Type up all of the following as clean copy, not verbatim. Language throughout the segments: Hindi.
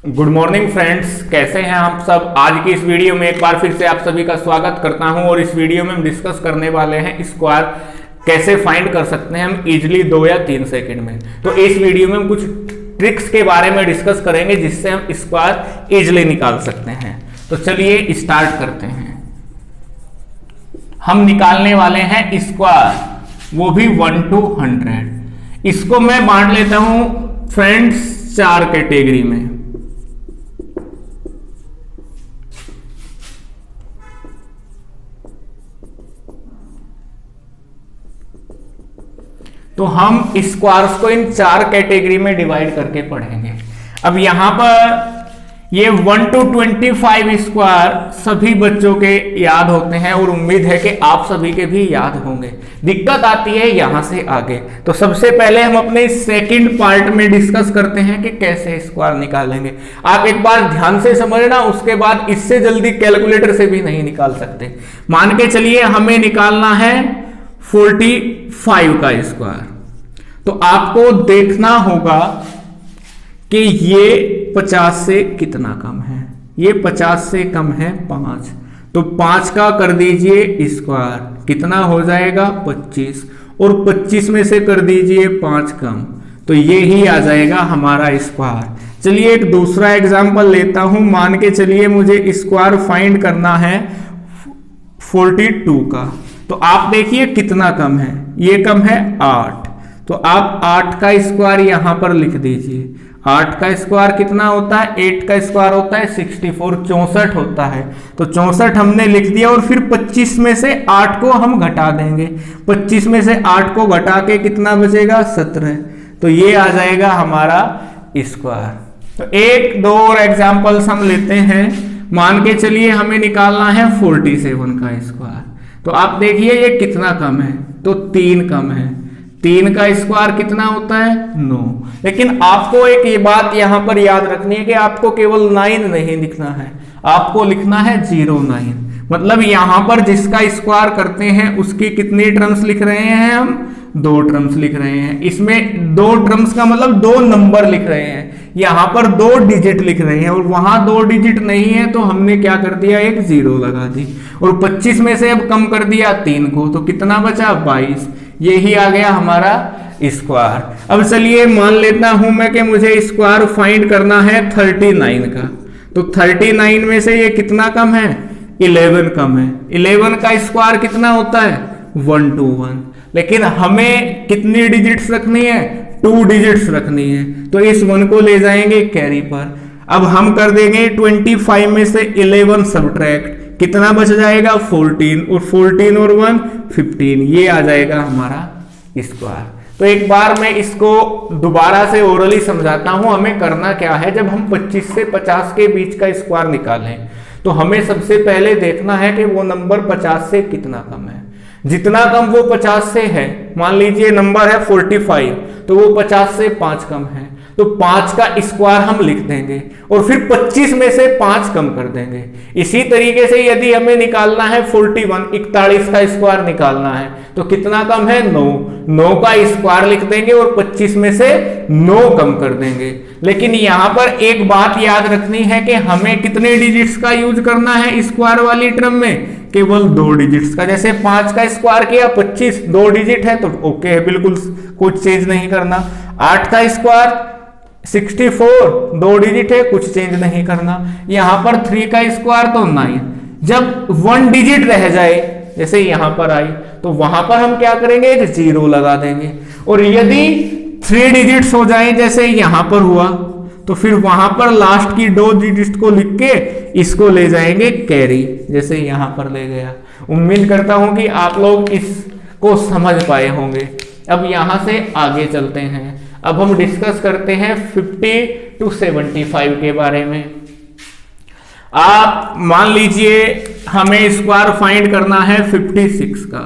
गुड मॉर्निंग फ्रेंड्स, कैसे हैं आप सब। आज की इस वीडियो में एक बार फिर से आप सभी का स्वागत करता हूं और इस वीडियो में हम डिस्कस करने वाले हैं स्क्वायर कैसे फाइंड कर सकते हैं हम इजीली 2 या 3 सेकंड में। तो इस वीडियो में हम कुछ ट्रिक्स के बारे में डिस्कस करेंगे जिससे हम स्क्वायर इजीली निकाल सकते हैं। तो चलिए स्टार्ट करते हैं। हम निकालने वाले हैं स्क्वायर, वो भी 1 to 100। इसको मैं बांट लेता हूं फ्रेंड्स 4 कैटेगरी में। तो हम स्क्वायर्स को इन 4 कैटेगरी में डिवाइड करके पढ़ेंगे। अब यहां पर ये 1 to 25 स्क्वायर सभी बच्चों के याद होते हैं और उम्मीद है कि आप सभी के भी याद होंगे। दिक्कत आती है यहां से आगे। तो सबसे पहले हम अपने सेकंड पार्ट में डिस्कस करते हैं कि कैसे स्क्वायर निकालेंगे। आप एक बार ध्यान से समझना, उसके बाद इससे जल्दी कैलकुलेटर से भी नहीं निकाल सकते। मान के चलिए हमें निकालना है 45 का स्क्वायर। तो आपको देखना होगा कि ये 50 से कितना कम है। ये 50 से कम है 5। तो 5 का कर दीजिए स्क्वायर, कितना हो जाएगा 25। और 25 में से कर दीजिए 5 कम, तो ये ही आ जाएगा हमारा स्क्वायर। चलिए एक दूसरा एग्जांपल लेता हूं। मान के चलिए मुझे स्क्वायर फाइंड करना है 42 का। तो आप देखिए कितना कम है, ये कम है 8। तो आप 8 का स्क्वायर यहां पर लिख दीजिए। 8 का स्क्वायर कितना होता है, 8 का स्क्वायर होता है 64, 64 होता है। तो 64 हमने लिख दिया और फिर 25 में से 8 को हम घटा देंगे। 25 में से 8 को घटा के कितना बचेगा 17। तो ये आ जाएगा हमारा स्क्वायर। तो एक दो और एग्जांपल्स हम लेते हैं। मान के चलिए हमें निकालना है 47 का स्क्वायर। तो आप देखिए ये कितना कम है, तो 3 कम है। 3 का स्क्वायर कितना होता है 9। लेकिन आपको एक ये बात यहां पर याद रखनी है कि आपको केवल 9 नहीं लिखना है, आपको लिखना है 09। मतलब यहां पर जिसका स्क्वायर करते हैं उसकी कितनी टर्म्स लिख रहे हैं हम, 2 टर्म्स लिख रहे हैं। इसमें 2 टर्म्स का मतलब 2 नंबर लिख रहे हैं। यहां पर 2 डिजिट लिख रहे हैं और वहां 2 डिजिट नहीं है, तो हमने क्या कर दिया, एक 0 लगा दी। और 25 में से अब कम कर दिया 3 को, तो कितना बचा 22। यही आ गया हमारा स्क्वायर। अब चलिए मान लेता हूं मैं कि मुझे स्क्वायर फाइंड करना है 39 का। तो 39 में से ये कितना कम है, 11 कम है। 11 का स्क्वायर कितना होता है 1 to 1। लेकिन हमें कितनी डिजिट्स रखनी है, 2 डिजिट्स रखनी है। तो इस 1 को ले जाएंगे कैरी पर। अब हम कर देंगे 25 में से 11 सब्ट्रैक्ट, कितना बच जाएगा 14। और 14 और 1 15। ये आ जाएगा हमारा स्क्वायर। तो एक बार मैं इसको दोबारा से ओरली समझाता हूं। हमें करना क्या है, जब हम 25 से 50 के बीच का स्क्वायर निकालें तो हमें सबसे पहले देखना है कि वो नंबर 50 से कितना कम है। जितना कम वो 50 से है, मान लीजिए नंबर है 45, तो वो 50 से 5 कम है। तो 5 का स्क्वायर हम लिख देंगे और फिर 25 में से 5 कम कर देंगे। इसी तरीके से यदि हमें निकालना है 41 का स्क्वायर निकालना है, तो कितना कम है 9 का स्क्वायर लिख देंगे और 25 में से 9 कम कर देंगे। लेकिन यहां पर एक बात याद रखनी है कि हमें कितने डिजिट्स का यूज करना है स्क्वायर वाली टर्म में, केवल 2 डिजिट्स का। जैसे 5 का स्क्वायर किया 25, 2 डिजिट है तो ओके है, बिल्कुल कुछ चेंज नहीं करना। 8 का स्क्वायर 64, 2 डिजिट है, कुछ चेंज नहीं करना। यहां पर 3 का स्क्वायर तो 9। जब 1 डिजिट रह जाए, जैसे यहां पर आई, तो वहां पर हम क्या करेंगे, एक 0 लगा देंगे। और यदि 3 डिजिट्स हो जाए जैसे यहां पर हुआ, तो फिर वहां पर लास्ट की 2 डिजिट को लिख के इसको ले जाएंगे कैरी, जैसे यहां पर ले गया। उम्मीद करता हूं कि आप लोग इसको समझ पाए होंगे। अब यहां से आगे चलते हैं। अब हम डिस्कस करते हैं 50 to 75 के बारे में। आप मान लीजिए हमें स्क्वायर फाइंड करना है 56 का।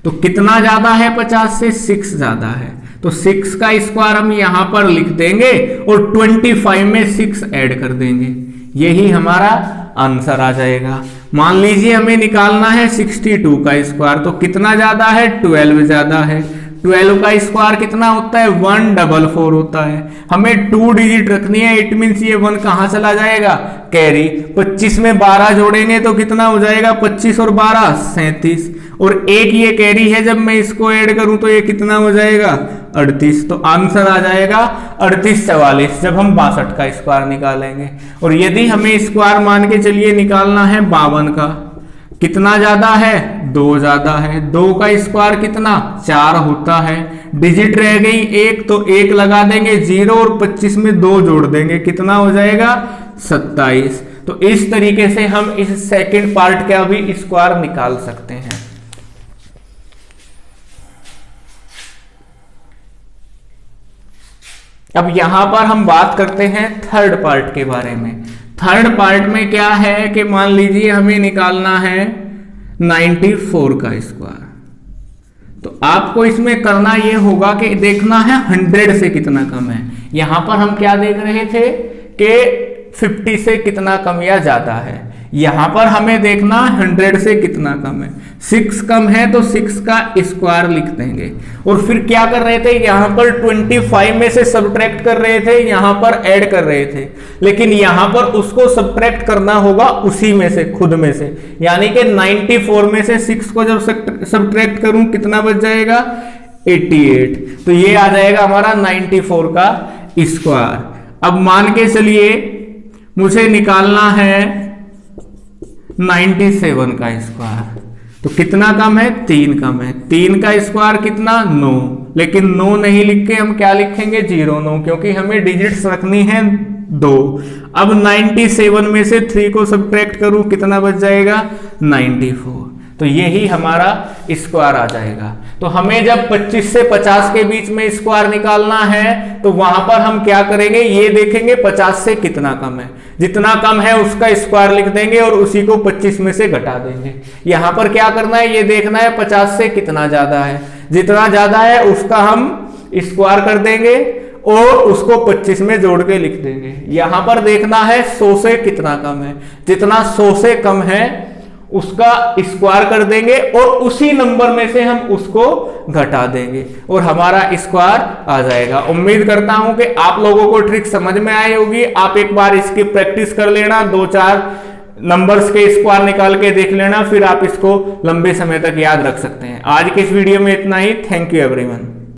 तो कितना ज्यादा है 50 से, 6 ज्यादा है। तो 6 का स्क्वायर हम यहां पर लिख देंगे और 25 में 6 ऐड कर देंगे। यही हमारा आंसर आ जाएगा। मान लीजिए हमें निकालना है 62 का स्क्वायर। तो कितना ज्यादा है, 12 ज्यादा है। 12 का स्क्वायर कितना होता है 144 होता है। हमें 2 डिजिट रखनी है, इट मीन्स ये 1 कहां चला जाएगा, कैरी। 25 में 12 जोड़ेंगे तो कितना हो जाएगा, 25 और 12 37, और एक ये कैरी है, जब मैं इसको ऐड करूं तो ये कितना हो जाएगा 38। तो आंसर आ जाएगा 38 44 जब हम 62 का स्क्वायर निकालेंगे। और यदि हमें स्क्वायर मान के चलिए निकालना है 52 का, कितना ज्यादा है 2 ज्यादा है, 2 का स्क्वायर कितना 4 होता है, डिजिट रह गई 1 तो 1 लगा देंगे 0 और 25 में 2 जोड़ देंगे, कितना हो जाएगा 27। तो इस तरीके से हम इस सेकंड पार्ट का भी स्क्वायर निकाल सकते हैं। अब यहां पर हम बात करते हैं थर्ड पार्ट के बारे में। थर्ड पार्ट में क्या है कि मान लीजिए हमें निकालना है 94 का स्क्वायर, तो आपको इसमें करना यह होगा कि देखना है 100 से कितना कम है। यहां पर हम क्या देख रहे थे कि 50 से कितना कम या ज्यादा है, यहां पर हमें देखना 100 से कितना कम है। 6 कम है तो 6 का स्क्वायर लिख देंगे, और फिर क्या कर रहे थे, यहां पर 25 में से सब्ट्रैक्ट कर रहे थे, यहां पर ऐड कर रहे थे, लेकिन यहां पर उसको सब्ट्रैक्ट करना होगा उसी में से, खुद में से। यानी कि 94 में से 6 को जब सब्ट्रैक्ट करूं कितना बच जाएगा 88, तो ये आ जाएगा हमारा 94 का स्क्वायर। अब मान के चलिए मुझे निकालना है 97 का स्क्वायर, तो कितना कम है 3 कम है, 3 का स्क्वायर कितना 9, लेकिन 9 नहीं लिख के हम क्या लिखेंगे 09, क्योंकि हमें डिजिट्स रखनी है 2। अब 97 में से 3 को सब्ट्रैक्ट करूं कितना बच जाएगा 94, तो यही हमारा स्क्वायर आ जाएगा। तो हमें जब 25 से 50 के बीच में स्क्वायर निकालना है तो वहां पर हम क्या करेंगे, ये देखेंगे 50 से कितना कम है, जितना कम है उसका स्क्वायर लिख देंगे और उसी को 25 में से घटा देंगे। यहां पर क्या करना है, ये देखना है 50 से कितना ज्यादा है, जितना ज्यादा है उसका हम स्क्वायर कर देंगे और उसको 25 में जोड़ के लिख देंगे। यहां पर देखना है 100 से कितना कम है, जितना 100 से कम है उसका स्क्वायर कर देंगे और उसी नंबर में से हम उसको घटा देंगे और हमारा स्क्वायर आ जाएगा। उम्मीद करता हूं कि आप लोगों को ट्रिक समझ में आई होगी। आप एक बार इसकी प्रैक्टिस कर लेना, 2-4 नंबर्स के स्क्वायर निकाल के देख लेना, फिर आप इसको लंबे समय तक याद रख सकते हैं। आज के इस वीडियो में इतना ही। Thank you everyone.